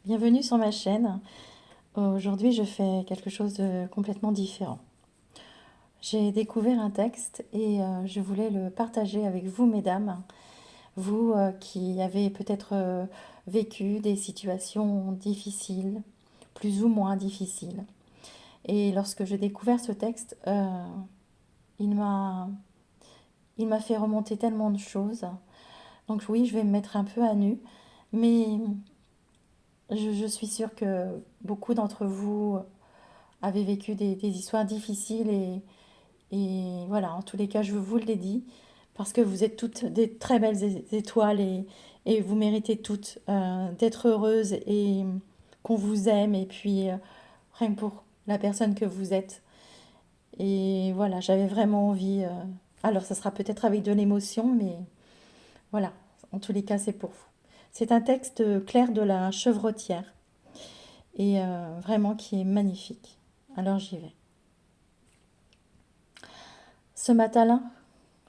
Bienvenue sur ma chaîne. Aujourd'hui, je fais quelque chose de complètement différent. J'ai découvert un texte et je voulais le partager avec vous, mesdames, vous qui avez peut-être vécu des situations difficiles, plus ou moins difficiles. Et lorsque j'ai découvert ce texte, il m'a il m'a fait remonter tellement de choses. Donc oui, je vais me mettre un peu à nu, mais je suis sûre que beaucoup d'entre vous avez vécu des histoires difficiles et voilà, en tous les cas, je vous le dis, parce que vous êtes toutes des très belles étoiles et vous méritez toutes d'être heureuses et qu'on vous aime et puis rien que pour la personne que vous êtes. Et voilà, j'avais vraiment envie, alors ça sera peut-être avec de l'émotion, mais voilà, en tous les cas, c'est pour vous. C'est un texte clair de la Chevrotière et vraiment qui est magnifique. Alors j'y vais. Ce matin-là,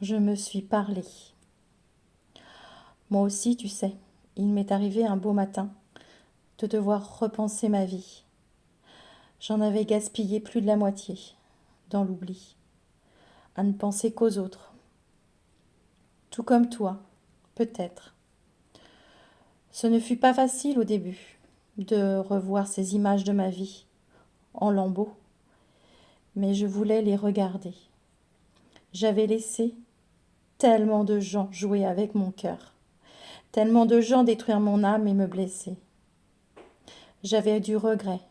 je me suis parlé. Moi aussi, tu sais, il m'est arrivé un beau matin de devoir repenser ma vie. J'en avais gaspillé plus de la moitié, dans l'oubli, à ne penser qu'aux autres. Tout comme toi, peut-être. Ce ne fut pas facile au début de revoir ces images de ma vie, en lambeaux, mais je voulais les regarder. J'avais laissé tellement de gens jouer avec mon cœur, tellement de gens détruire mon âme et me blesser. J'avais du regret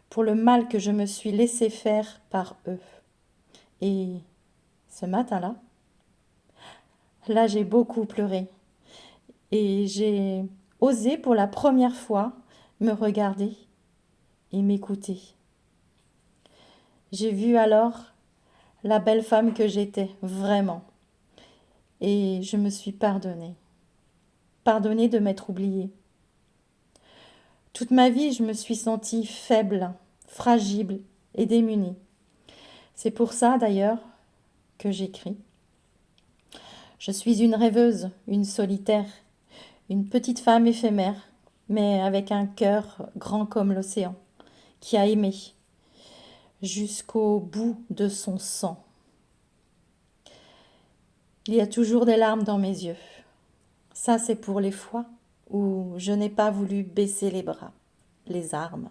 pour le mal que je me suis laissé faire par eux. Et ce matin-là, là j'ai beaucoup pleuré et j'ai osé pour la première fois me regarder et m'écouter. J'ai vu alors la belle femme que j'étais vraiment et je me suis pardonnée. Pardonnée de m'être oubliée. Toute ma vie, je me suis sentie faible, fragile et démunie. C'est pour ça d'ailleurs que j'écris. Je suis une rêveuse, une solitaire, une petite femme éphémère, mais avec un cœur grand comme l'océan, qui a aimé jusqu'au bout de son sang. Il y a toujours des larmes dans mes yeux. Ça, c'est pour les fois où je n'ai pas voulu baisser les bras, les armes.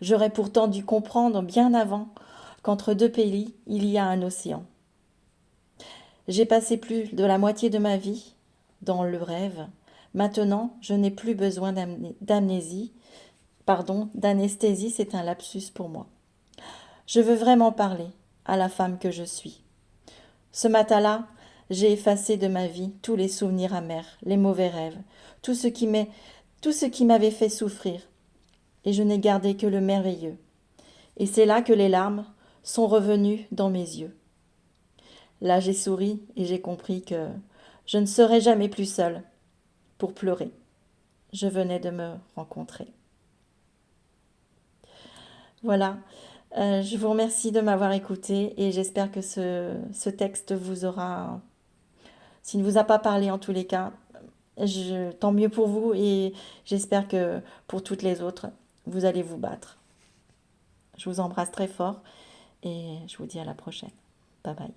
J'aurais pourtant dû comprendre bien avant qu'entre deux pays, il y a un océan. J'ai passé plus de la moitié de ma vie dans le rêve. Maintenant, je n'ai plus besoin d'amnésie. Pardon, d'anesthésie, c'est un lapsus pour moi. Je veux vraiment parler à la femme que je suis. Ce matin-là, j'ai effacé de ma vie tous les souvenirs amers, les mauvais rêves, tout ce qui m'avait fait souffrir, et je n'ai gardé que le merveilleux. Et c'est là que les larmes sont revenues dans mes yeux. Là, j'ai souri et j'ai compris que je ne serais jamais plus seule pour pleurer. Je venais de me rencontrer. Voilà, je vous remercie de m'avoir écouté et j'espère que ce texte vous aura, s'il ne vous a pas parlé en tous les cas, tant mieux pour vous et j'espère que pour toutes les autres, vous allez vous battre. Je vous embrasse très fort et je vous dis à la prochaine. Bye bye.